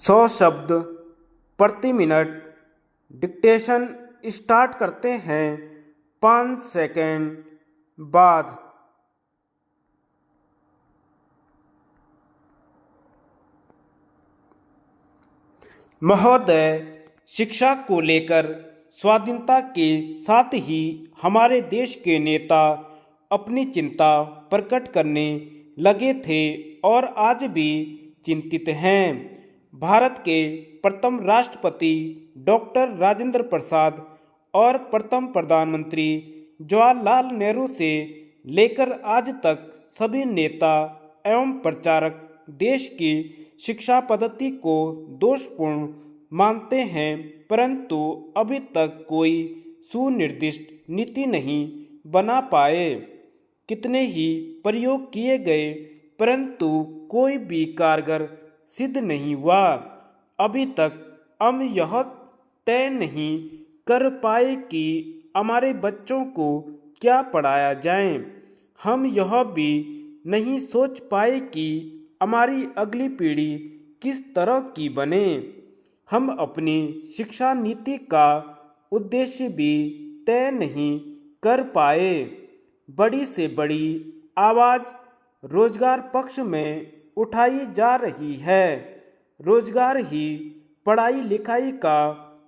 100 शब्द प्रति minute dictation start करते हैं 5 सेकंड बाद। महोदय, शिक्षा को लेकर स्वाधीनता के साथ ही हमारे देश के नेता अपनी चिंता प्रकट करने लगे थे और आज भी चिंतित हैं। भारत के प्रथम राष्ट्रपति डॉक्टर राजेंद्र प्रसाद और प्रथम प्रधानमंत्री जवाहरलाल नेहरू से लेकर आज तक सभी नेता एवं प्रचारक देश की शिक्षा पद्धति को दोषपूर्ण मानते हैं, परंतु अभी तक कोई सुनिर्दिष्ट नीति नहीं बना पाए। कितने ही प्रयोग किए गए, परंतु कोई भी कारगर सिद्ध नहीं हुआ। अभी तक हम यह तय नहीं कर पाए कि हमारे बच्चों को क्या पढ़ाया जाए। हम यह भी नहीं सोच पाए कि हमारी अगली पीढ़ी किस तरह की बने। हम अपनी शिक्षा नीति का उद्देश्य भी तय नहीं कर पाए। बड़ी से बड़ी आवाज़ रोजगार पक्ष में उठाई जा रही है। रोजगार ही पढ़ाई लिखाई का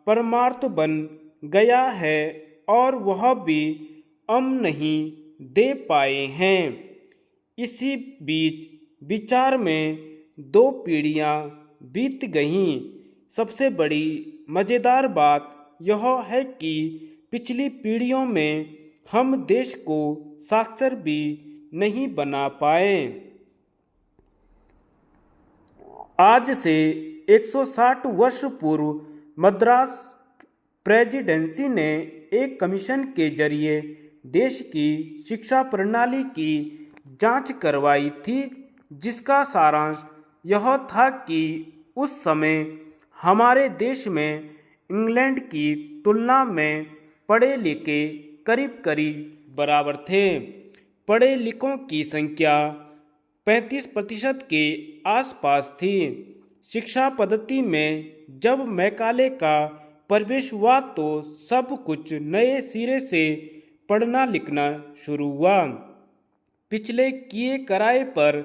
परमार्थ बन गया है और वह भी हम नहीं दे पाए हैं। इसी बीच विचार में 2 पीढ़ियां बीत गईं। सबसे बड़ी मज़ेदार बात यह है कि पिछली पीढ़ियों में हम देश को साक्षर भी नहीं बना पाए। आज से 160 वर्ष पूर्व मद्रास प्रेसिडेंसी ने एक कमीशन के जरिए देश की शिक्षा प्रणाली की जांच करवाई थी, जिसका सारांश यह था कि उस समय हमारे देश में इंग्लैंड की तुलना में पढ़े लिखे करीब करीब बराबर थे। पढ़े लिखों की संख्या 35% के आसपास थी। शिक्षा पद्धति में जब मैकाले का प्रवेश हुआ तो सब कुछ नए सिरे से पढ़ना लिखना शुरू हुआ। पिछले किए कराए पर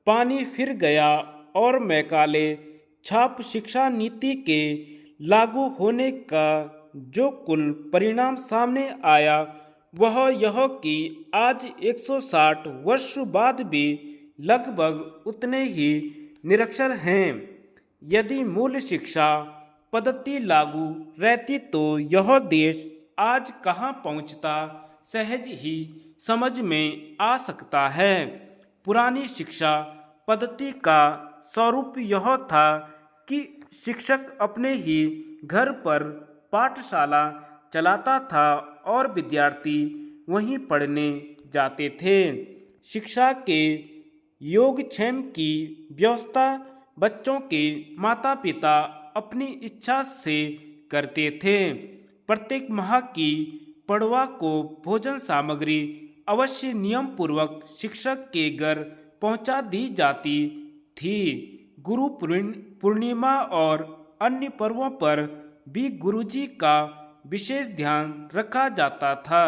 पानी फिर गया और मैकाले छाप शिक्षा नीति के लागू होने का जो कुल परिणाम सामने आया वह यह कि आज 160 वर्ष बाद भी लगभग उतने ही निरक्षर हैं। यदि मूल शिक्षा पद्धति लागू रहती तो यह देश आज कहाँ पहुँचता सहज ही समझ में आ सकता है। पुरानी शिक्षा पद्धति का स्वरूप यह था कि शिक्षक अपने ही घर पर पाठशाला चलाता था और विद्यार्थी वहीं पढ़ने जाते थे। शिक्षा के योगक्षेम की व्यवस्था बच्चों के माता पिता अपनी इच्छा से करते थे। प्रत्येक माह की पड़वा को भोजन सामग्री अवश्य नियम पूर्वक शिक्षक के घर पहुंचा दी जाती थी। गुरु पूर्णिमा और अन्य पर्वों पर भी गुरुजी का विशेष ध्यान रखा जाता था।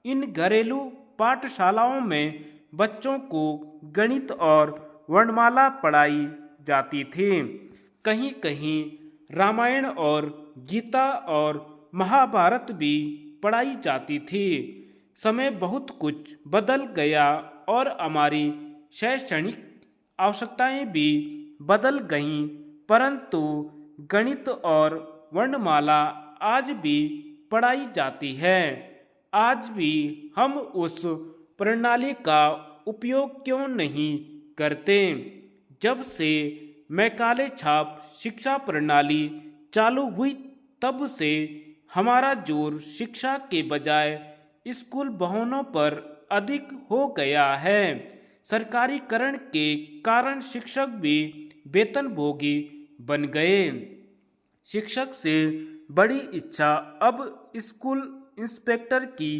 इन घरेलू पाठशालाओं में बच्चों को गणित और वर्णमाला पढ़ाई जाती थी। कहीं कहीं रामायण और गीता और महाभारत भी पढ़ाई जाती थी। समय बहुत कुछ बदल गया और हमारी शैक्षणिक आवश्यकताएं भी बदल गईं, परंतु गणित और वर्णमाला आज भी पढ़ाई जाती है। आज भी हम उस प्रणाली का उपयोग क्यों नहीं करते? जब से मैकाले छाप शिक्षा प्रणाली चालू हुई तब से हमारा जोर शिक्षा के बजाय स्कूल भवनों पर अधिक हो गया है। सरकारीकरण के कारण शिक्षक भी वेतनभोगी बन गए। शिक्षक से बड़ी इच्छा अब स्कूल इंस्पेक्टर की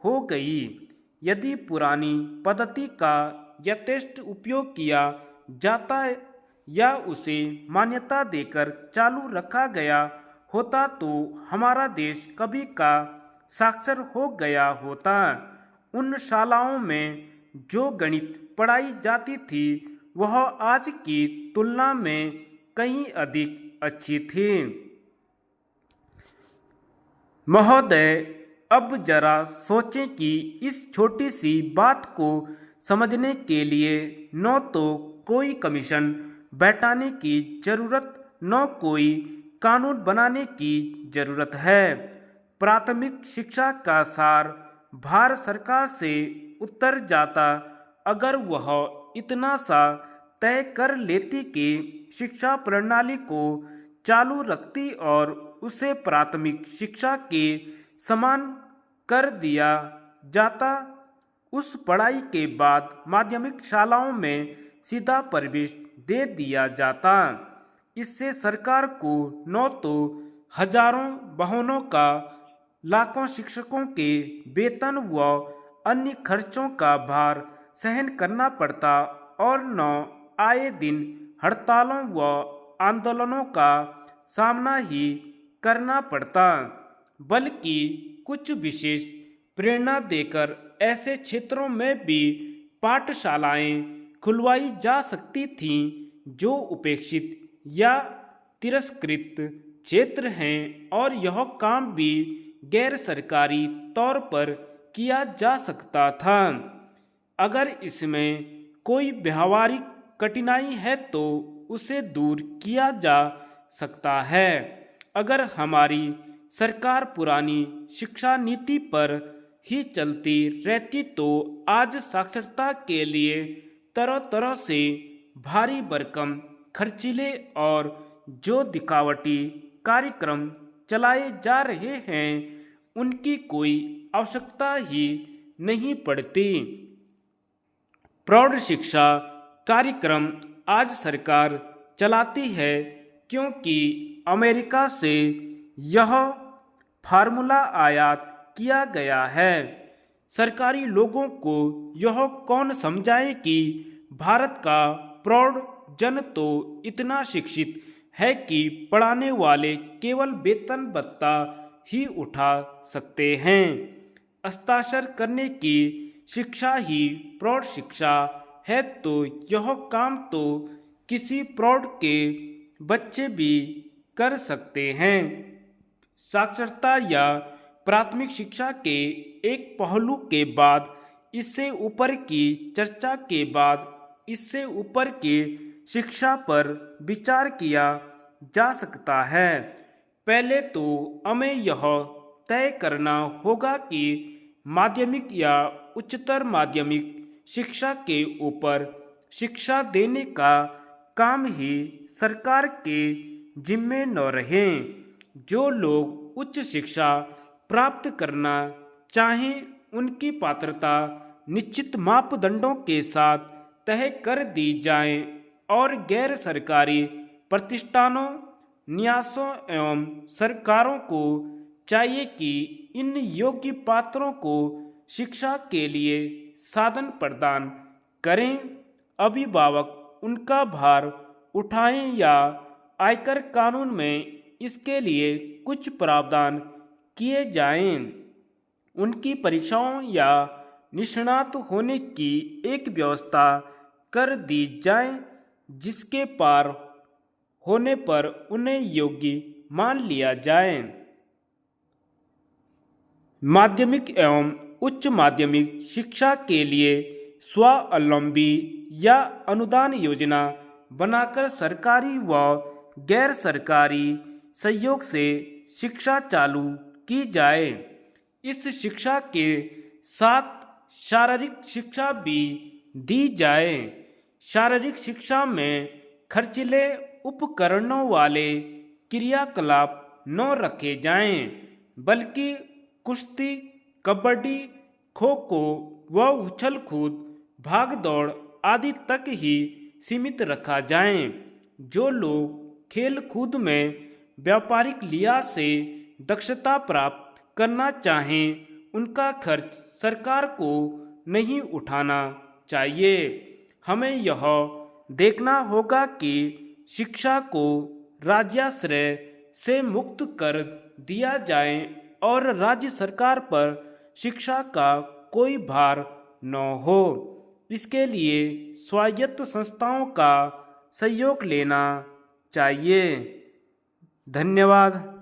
हो गई। यदि पुरानी पद्धति का यथेष्ट उपयोग किया जाता या उसे मान्यता देकर चालू रखा गया होता तो हमारा देश कभी का साक्षर हो गया होता। उन शालाओं में जो गणित पढ़ाई जाती थी वह आज की तुलना में कहीं अधिक अच्छी थी। महोदय, अब जरा सोचें कि इस छोटी सी बात को समझने के लिए न तो कोई कमीशन बैठाने की जरूरत न कोई कानून बनाने की जरूरत है। प्राथमिक शिक्षा का सार भारत सरकार से उतर जाता अगर वह इतना सा तय कर लेती कि शिक्षा प्रणाली को चालू रखती और उसे प्राथमिक शिक्षा के समान कर दिया जाता। उस पढ़ाई के बाद माध्यमिक शालाओं में सीधा प्रवेश दे दिया जाता। इससे सरकार को न तो हजारों वाहनों का, लाखों शिक्षकों के वेतन व अन्य खर्चों का भार सहन करना पड़ता और न आए दिन हड़तालों व आंदोलनों का सामना ही करना पड़ता, बल्कि कुछ विशेष प्रेरणा देकर ऐसे क्षेत्रों में भी पाठशालाएं खुलवाई जा सकती थीं जो उपेक्षित या तिरस्कृत क्षेत्र हैं और यह काम भी गैर सरकारी तौर पर किया जा सकता था। अगर इसमें कोई व्यावहारिक कठिनाई है तो उसे दूर किया जा सकता है। अगर हमारी सरकार पुरानी शिक्षा नीति पर ही चलती रहती तो आज साक्षरता के लिए तरह तरह से भारी भरकम खर्चीले और जो दिखावटी कार्यक्रम चलाए जा रहे हैं उनकी कोई आवश्यकता ही नहीं पड़ती। प्रौढ़ शिक्षा कार्यक्रम आज सरकार चलाती है क्योंकि अमेरिका से यह फार्मूला आयात किया गया है। सरकारी लोगों को यह कौन समझाए कि भारत का प्रौढ़ जन तो इतना शिक्षित है कि पढ़ाने वाले केवल वेतन भत्ता ही उठा सकते हैं। हस्ताक्षर करने की शिक्षा ही प्रौढ़ शिक्षा है तो यह काम तो किसी प्रौढ़ के बच्चे भी कर सकते हैं। साक्षरता या प्राथमिक शिक्षा के एक पहलू के बाद इससे ऊपर की चर्चा के बाद इससे ऊपर की शिक्षा पर विचार किया जा सकता है। पहले तो हमें यह तय करना होगा कि माध्यमिक या उच्चतर माध्यमिक शिक्षा के ऊपर शिक्षा देने का काम ही सरकार के जिम्मे न रहे। जो लोग उच्च शिक्षा प्राप्त करना चाहें उनकी पात्रता निश्चित मापदंडों के साथ तय कर दी जाए और गैर सरकारी प्रतिष्ठानों, न्यासों एवं सरकारों को चाहिए कि इन योग्य पात्रों को शिक्षा के लिए साधन प्रदान करें। अभिभावक उनका भार उठाएं या आयकर कानून में इसके लिए कुछ प्रावधान किए जाएं। उनकी परीक्षाओं या निष्णात होने की एक व्यवस्था कर दी जाए जिसके पार होने पर उन्हें योग्य मान लिया जाए। माध्यमिक एवं उच्च माध्यमिक शिक्षा के लिए स्वावलंबी या अनुदान योजना बनाकर सरकारी व गैर सरकारी सहयोग से शिक्षा चालू की जाए। इस शिक्षा के साथ शारीरिक शिक्षा भी दी जाए। शारीरिक शिक्षा में खर्चीले उपकरणों वाले क्रियाकलाप न रखे जाएं, बल्कि कुश्ती, कबड्डी, खो खो व उछल कूद, भाग दौड़ आदि तक ही सीमित रखा जाए। जो लोग खेल कूद में व्यापारिक लिहाज से दक्षता प्राप्त करना चाहें उनका खर्च सरकार को नहीं उठाना चाहिए। हमें यह देखना होगा कि शिक्षा को राज्याश्रय से मुक्त कर दिया जाए और राज्य सरकार पर शिक्षा का कोई भार न हो। इसके लिए स्वायत्त संस्थाओं का सहयोग लेना चाहिए। धन्यवाद।